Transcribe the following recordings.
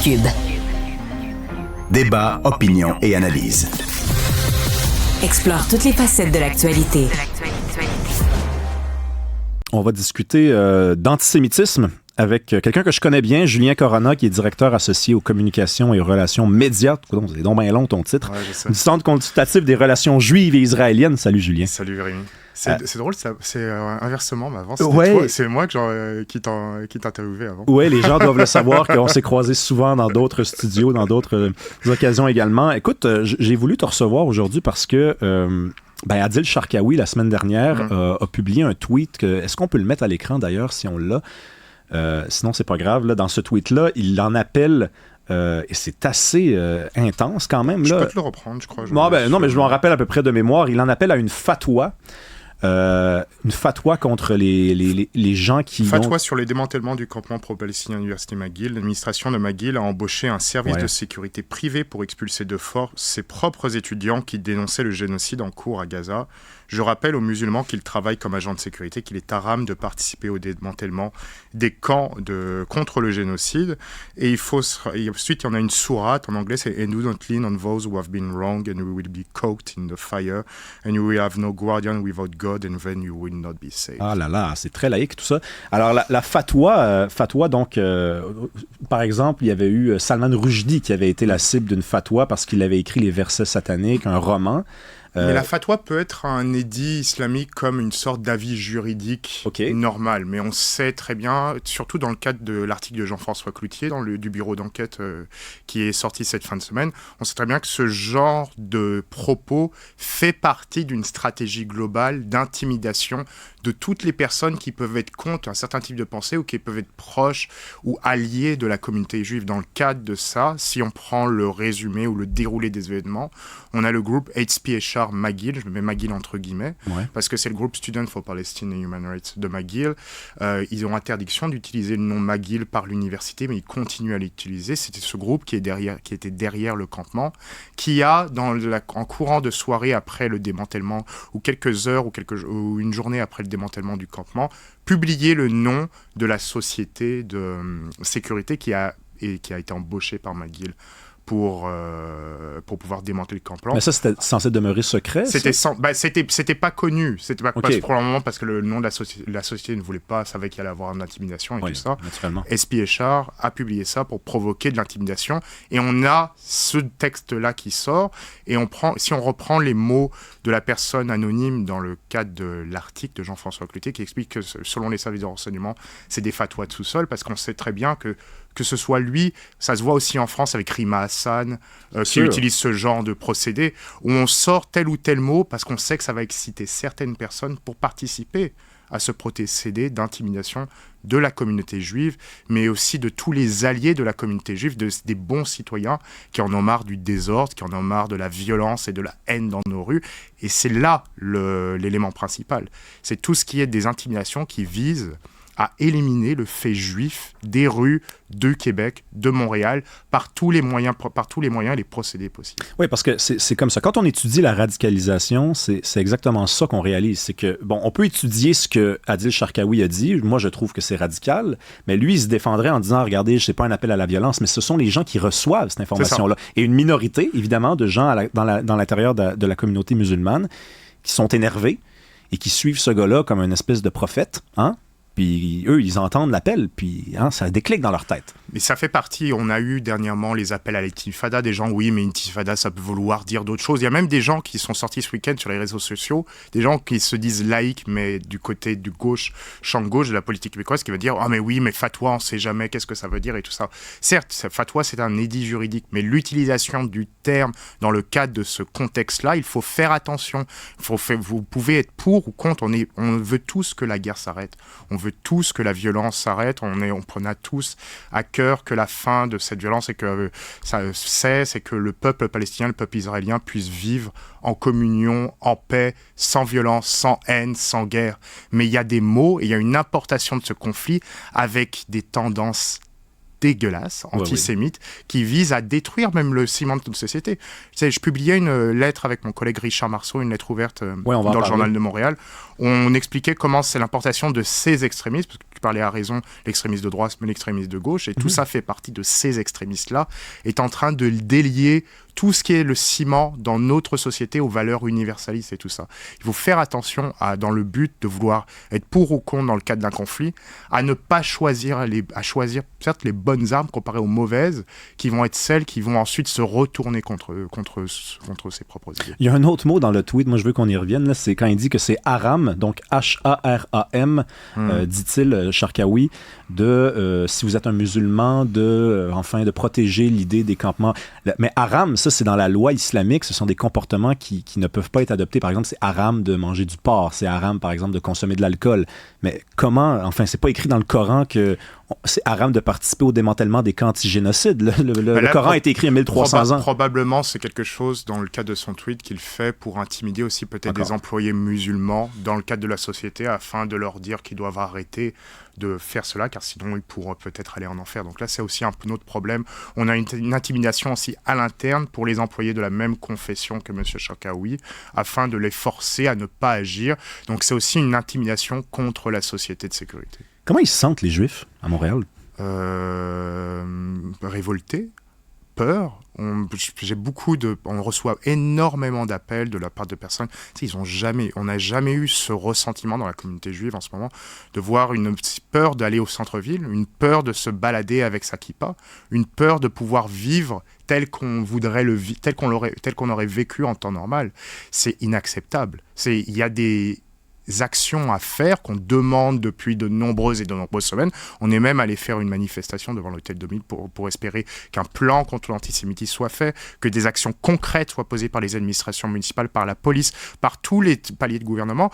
Cube. Débat, opinion et analyse. Explore toutes les facettes de l'actualité. On va discuter d'antisémitisme avec quelqu'un que je connais bien, Julien Corona, qui est directeur associé aux communications et aux relations médias. C'est donc bien long ton titre. Ouais, je sais. Du Centre consultatif des relations juives et israéliennes. Salut Julien. Salut Rémi. C'est drôle, c'est inversement, mais avant, c'est moi qui t'interviewais avant. Oui, les gens doivent le savoir qu'on s'est croisés souvent dans d'autres studios, dans d'autres occasions également. Écoute, j'ai voulu te recevoir aujourd'hui parce que Adil Sharkawi, la semaine dernière, a publié un tweet. Est-ce qu'on peut le mettre à l'écran d'ailleurs, si on l'a? Sinon, c'est pas grave. Là, dans ce tweet-là, il en appelle... et c'est assez intense quand même. Je là. peux te le reprendre, je crois. Non, mais je m'en rappelle à peu près de mémoire. Il en appelle à une fatwa. Une fatwa contre les gens qui fatwa sur le démantèlement du campement pro-palestinien à l'université McGill. L'administration de McGill a embauché un service de sécurité privé pour expulser de force ses propres étudiants qui dénonçaient le génocide en cours à Gaza. Je rappelle aux musulmans qu'ils travaillent comme agents de sécurité qu'il est haram de participer au démantèlement des camps contre le génocide. Et ensuite, il y en a une sourate en anglais, c'est « And do not lean on those who have been wrong, and we will be caught in the fire, and you will have no guardian without God, and then you will not be saved. » Ah là là, c'est très laïque tout ça. Alors la fatwa donc, par exemple, il y avait eu Salman Rushdie qui avait été la cible d'une fatwa parce qu'il avait écrit les versets sataniques, un roman. Mais la fatwa peut être un édit islamique comme une sorte d'avis juridique normal. Mais on sait très bien, surtout dans le cadre de l'article de Jean-François Cloutier, du bureau d'enquête qui est sorti cette fin de semaine, on sait très bien que ce genre de propos fait partie d'une stratégie globale d'intimidation de toutes les personnes qui peuvent être contre un certain type de pensée ou qui peuvent être proches ou alliés de la communauté juive. Dans le cadre de ça, si on prend le résumé ou le déroulé des événements, on a le groupe HPHR McGill, je le mets McGill entre guillemets, parce que c'est le groupe Student for Palestine and Human Rights de McGill. Ils ont interdiction d'utiliser le nom McGill par l'université, mais ils continuent à l'utiliser. C'était ce groupe qui était derrière le campement, qui a, en courant de soirée après le démantèlement, ou quelques heures ou une journée après le démantèlement du campement, publié le nom de la société de sécurité qui a été embauchée par McGill pour pouvoir démanteler le campement. Mais ça, c'était censé demeurer secret? C'était pas connu. C'était pas probablement parce que le nom de la société ne voulait pas, savait qu'il allait avoir une intimidation et tout ça. Naturellement. SPHR a publié ça pour provoquer de l'intimidation. Et on a ce texte-là qui sort. Et si on reprend les mots de la personne anonyme dans le cadre de l'article de Jean-François Cloutier qui explique que selon les services de renseignement, c'est des fatwas de sous-sol parce qu'on sait très bien que ce soit lui, ça se voit aussi en France avec Rima Hassan, qui utilise ce genre de procédé, où on sort tel ou tel mot parce qu'on sait que ça va exciter certaines personnes pour participer à ce procédé d'intimidation de la communauté juive, mais aussi de tous les alliés de la communauté juive, des bons citoyens qui en ont marre du désordre, qui en ont marre de la violence et de la haine dans nos rues. Et c'est là l'élément principal. C'est tout ce qui est des intimidations qui visent à éliminer le fait juif des rues de Québec, de Montréal, par tous les moyens et les procédés possibles. Oui, parce que c'est comme ça. Quand on étudie la radicalisation, c'est exactement ça qu'on réalise. C'est que, on peut étudier ce que Adil Sharkawi a dit. Moi, je trouve que c'est radical. Mais lui, il se défendrait en disant, regardez, c'est pas un appel à la violence, mais ce sont les gens qui reçoivent cette information-là. Et une minorité, évidemment, de gens dans l'intérieur de la communauté musulmane qui sont énervés et qui suivent ce gars-là comme une espèce de prophète, hein? Puis eux, ils entendent l'appel, puis ça déclic dans leur tête. Mais ça fait partie, on a eu dernièrement les appels à l'intifada, des gens, oui, mais intifada, ça peut vouloir dire d'autres choses. Il y a même des gens qui sont sortis ce week-end sur les réseaux sociaux, des gens qui se disent laïcs, mais du côté du gauche, champ gauche de la politique québécoise, qui veut dire, ah mais oui, mais fatwa, on sait jamais qu'est-ce que ça veut dire et tout ça. Certes, fatwa, c'est un édit juridique, mais l'utilisation du terme dans le cadre de ce contexte-là, il faut faire attention. Vous pouvez être pour ou contre, on veut tous que la guerre s'arrête. On veut tous que la violence s'arrête, on a tous à cœur que la fin de cette violence et que ça cesse et que le peuple palestinien, le peuple israélien puisse vivre en communion, en paix, sans violence, sans haine, sans guerre. Mais il y a des mots et il y a une importation de ce conflit avec des tendances dégueulasse, antisémite, qui vise à détruire même le ciment de notre société. Je publiais une lettre avec mon collègue Richard Marceau, une lettre ouverte dans le Journal de Montréal. On expliquait comment c'est l'importation de ces extrémistes, parce que tu parlais à raison, l'extrémiste de droite, mais l'extrémiste de gauche, et tout ça fait partie de ces extrémistes-là, est en train de délier tout ce qui est le ciment dans notre société aux valeurs universalistes et tout ça. Il faut faire attention, dans le but de vouloir être pour ou contre dans le cadre d'un conflit, à ne pas choisir, à choisir certes les bonnes armes comparées aux mauvaises, qui vont être celles qui vont ensuite se retourner contre ses propres idées. Il y a un autre mot dans le tweet, moi je veux qu'on y revienne, là, c'est quand il dit que c'est haram, donc H-A-R-A-M, dit-il, Charkaoui, si vous êtes un musulman, de protéger l'idée des campements. Mais haram, ça c'est dans la loi islamique, ce sont des comportements qui ne peuvent pas être adoptés. Par exemple, c'est haram de manger du porc, c'est haram par exemple de consommer de l'alcool. Mais comment, c'est pas écrit dans le Coran que c'est haram de participer au démantèlement des camps anti-génocides. Le Coran a été écrit il y a 1300 ans. Probablement, c'est quelque chose, dans le cadre de son tweet, qu'il fait pour intimider aussi peut-être des employés musulmans dans le cadre de la société, afin de leur dire qu'ils doivent arrêter de faire cela, car sinon ils pourront peut-être aller en enfer. Donc là, c'est aussi un autre problème. On a une intimidation aussi à l'interne pour les employés de la même confession que M. Charkaoui, afin de les forcer à ne pas agir. Donc c'est aussi une intimidation contre la société de sécurité. Comment ils se sentent, les Juifs, à Montréal? Révoltés, peur. On reçoit énormément d'appels de la part de personnes. On n'a jamais eu ce ressentiment dans la communauté juive en ce moment, de voir une peur d'aller au centre-ville, une peur de se balader avec sa kippa, une peur de pouvoir vivre tel qu'on voudrait tel qu'on aurait vécu en temps normal. C'est inacceptable. Il y a des actions à faire qu'on demande depuis de nombreuses semaines. On est même allé faire une manifestation devant l'hôtel de Ville pour espérer qu'un plan contre l'antisémitisme soit fait, que des actions concrètes soient posées par les administrations municipales, par la police, par tous les paliers de gouvernement.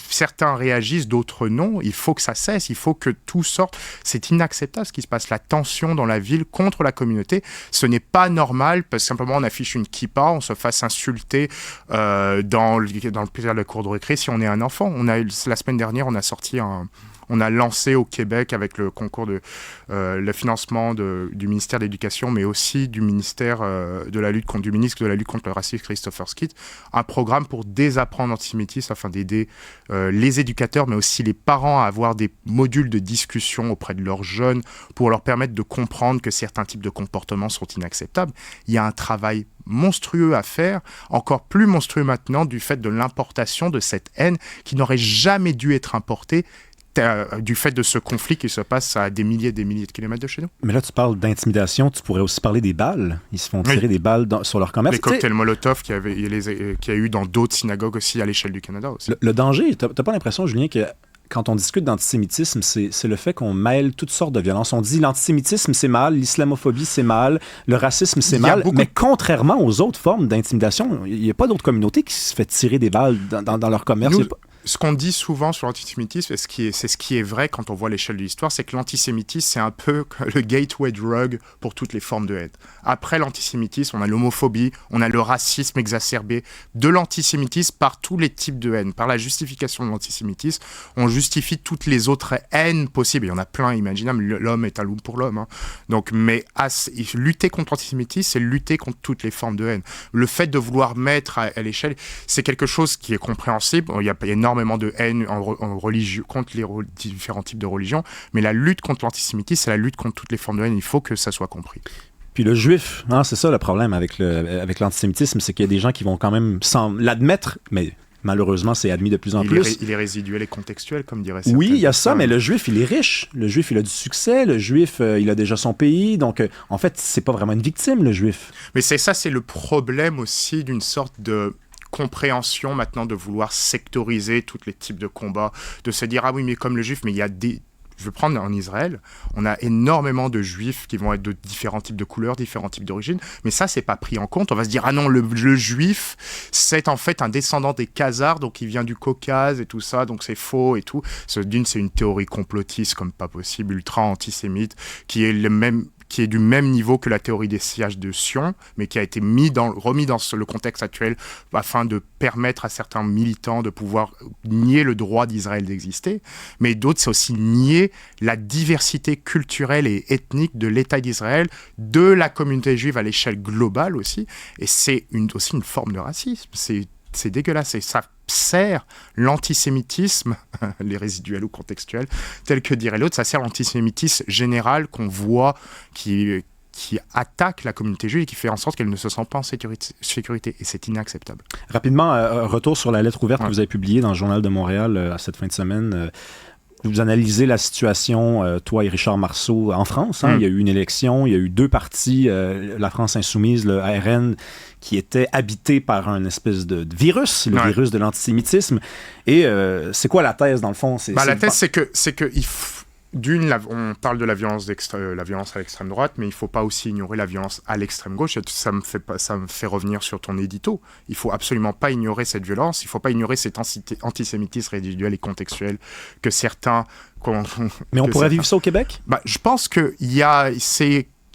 Certains réagissent, d'autres non. Il faut que ça cesse, il faut que tout sorte. C'est inacceptable ce qui se passe. La tension dans la ville contre la communauté, ce n'est pas normal parce que simplement on affiche une kippa, on se fasse insulter dans le cours de récré si on est un enfant. La semaine dernière, on a lancé au Québec, avec le concours de le financement du ministère de l'Éducation, mais aussi du ministère du ministre de la lutte contre le racisme, Christopher Skitt, un programme pour désapprendre l'antisémitisme afin d'aider les éducateurs, mais aussi les parents à avoir des modules de discussion auprès de leurs jeunes pour leur permettre de comprendre que certains types de comportements sont inacceptables. Il y a un travail monstrueux à faire, encore plus monstrueux maintenant du fait de l'importation de cette haine qui n'aurait jamais dû être importée du fait de ce conflit qui se passe à des milliers et des milliers de kilomètres de chez nous. Mais là, tu parles d'intimidation, tu pourrais aussi parler des balles. Ils se font tirer des balles sur leur commerce. Les cocktails Molotov qu'il y a eu dans d'autres synagogues aussi à l'échelle du Canada aussi. Le danger, t'as pas l'impression, Julien, que quand on discute d'antisémitisme, c'est le fait qu'on mêle toutes sortes de violences. On dit l'antisémitisme, c'est mal, l'islamophobie, c'est mal, le racisme, c'est mal. Mais contrairement aux autres formes d'intimidation, il n'y a pas d'autre communauté qui se fait tirer des balles dans leur commerce. Ce qu'on dit souvent sur l'antisémitisme, c'est ce qui est vrai quand on voit l'échelle de l'histoire, c'est que l'antisémitisme, c'est un peu le gateway drug pour toutes les formes de haine. Après l'antisémitisme, on a l'homophobie, on a le racisme exacerbé, de l'antisémitisme par tous les types de haine. Par la justification de l'antisémitisme, on justifie toutes les autres haines possibles. Il y en a plein, imaginables. L'homme est un loup pour l'homme. Donc, mais lutter contre l'antisémitisme, c'est lutter contre toutes les formes de haine. Le fait de vouloir mettre à l'échelle, c'est quelque chose qui est compréhensible. Il y a énormément de haine contre les différents types de religions, mais la lutte contre l'antisémitisme, c'est la lutte contre toutes les formes de haine. Il faut que ça soit compris. Puis le juif, c'est ça le problème avec l'antisémitisme, c'est qu'il y a des gens qui vont quand même sans l'admettre, mais malheureusement, c'est admis de plus en plus. Il est résiduel et contextuel, comme dirait certains. Oui, il y a ça, mais le juif, il est riche. Le juif, il a du succès. Le juif, il a déjà son pays. Donc, en fait, c'est pas vraiment une victime, le juif. Mais c'est le problème aussi d'une sorte de compréhension maintenant de vouloir sectoriser tous les types de combats, de se dire, ah oui, mais comme le juif, mais il y a je veux prendre en Israël, on a énormément de juifs qui vont être de différents types de couleurs, différents types d'origines, mais ça, c'est pas pris en compte. On va se dire, ah non, le juif, c'est en fait un descendant des Khazars, donc il vient du Caucase et tout ça, donc c'est faux et tout. C'est une théorie complotiste comme pas possible, ultra antisémite, qui est qui est du même niveau que la théorie des sièges de Sion, mais qui a été remis dans le contexte actuel afin de permettre à certains militants de pouvoir nier le droit d'Israël d'exister. Mais d'autres, c'est aussi nier la diversité culturelle et ethnique de l'État d'Israël, de la communauté juive à l'échelle globale aussi. Et c'est aussi une forme de racisme. C'est dégueulasse. Et ça sert l'antisémitisme, les résiduels ou contextuels, tel que dirait l'autre, ça sert l'antisémitisme général qu'on voit qui attaque la communauté juive et qui fait en sorte qu'elle ne se sent pas en sécurité. Et c'est inacceptable. Rapidement, retour sur la lettre ouverte que vous avez publiée dans le Journal de Montréal à cette fin de semaine. Vous analysez la situation, toi et Richard Marceau, en France. Il y a eu une élection, il y a eu 2 partis, la France insoumise, le RN, qui était habité par un espèce de virus, le virus de l'antisémitisme. Et c'est quoi la thèse, dans le fond? La thèse, c'est que on parle de la violence à l'extrême droite, mais il ne faut pas aussi ignorer la violence à l'extrême gauche. Ça me fait revenir sur ton édito. Il ne faut absolument pas ignorer cette violence. Il ne faut pas ignorer cet antisémitisme résiduel et contextuel que certains... Mais on pourrait vivre ça au Québec? Je pense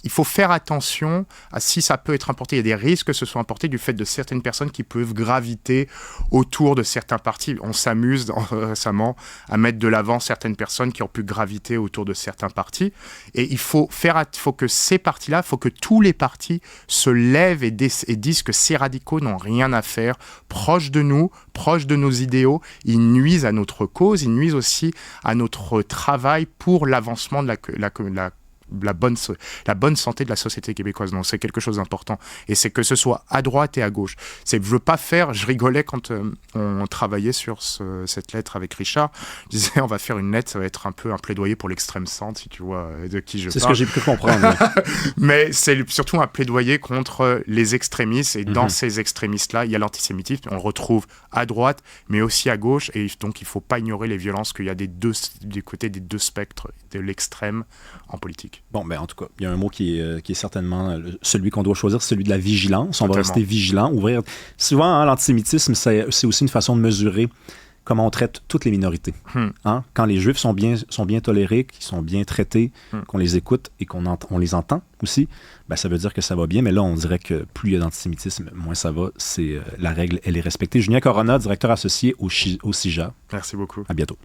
il faut faire attention à si ça peut être importé. Il y a des risques que ce soit importé du fait de certaines personnes qui peuvent graviter autour de certains partis. On s'amuse récemment à mettre de l'avant certaines personnes qui ont pu graviter autour de certains partis. Et il faut que ces partis-là, il faut que tous les partis se lèvent et disent que ces radicaux n'ont rien à faire, proches de nous, proches de nos idéaux. Ils nuisent à notre cause, ils nuisent aussi à notre travail pour l'avancement de la bonne santé de la société québécoise. Donc c'est quelque chose d'important. Et c'est que ce soit à droite et à gauche. Je rigolais quand on travaillait sur cette lettre avec Richard. Je disais, on va faire une lettre, ça va être un peu un plaidoyer pour l'extrême centre, si tu vois de qui je parle. C'est ce que j'ai pu comprendre. Mais c'est surtout un plaidoyer contre les extrémistes. Et dans ces extrémistes-là, il y a l'antisémitisme. On le retrouve à droite, mais aussi à gauche. Et donc, il ne faut pas ignorer les violences qu'il y a du côté des 2 spectres, de l'extrême en politique. Bon, en tout cas, il y a un mot qui est certainement celui qu'on doit choisir, c'est celui de la vigilance. Totalement. On va rester vigilant, ouvrir. Souvent, l'antisémitisme, c'est aussi une façon de mesurer comment on traite toutes les minorités. Quand les Juifs sont bien tolérés, qu'ils sont bien traités, qu'on les écoute et qu'on les entend aussi, ça veut dire que ça va bien. Mais là, on dirait que plus il y a d'antisémitisme, moins ça va. La règle, elle est respectée. Julien Corona, directeur associé au CIJA. Merci beaucoup. À bientôt.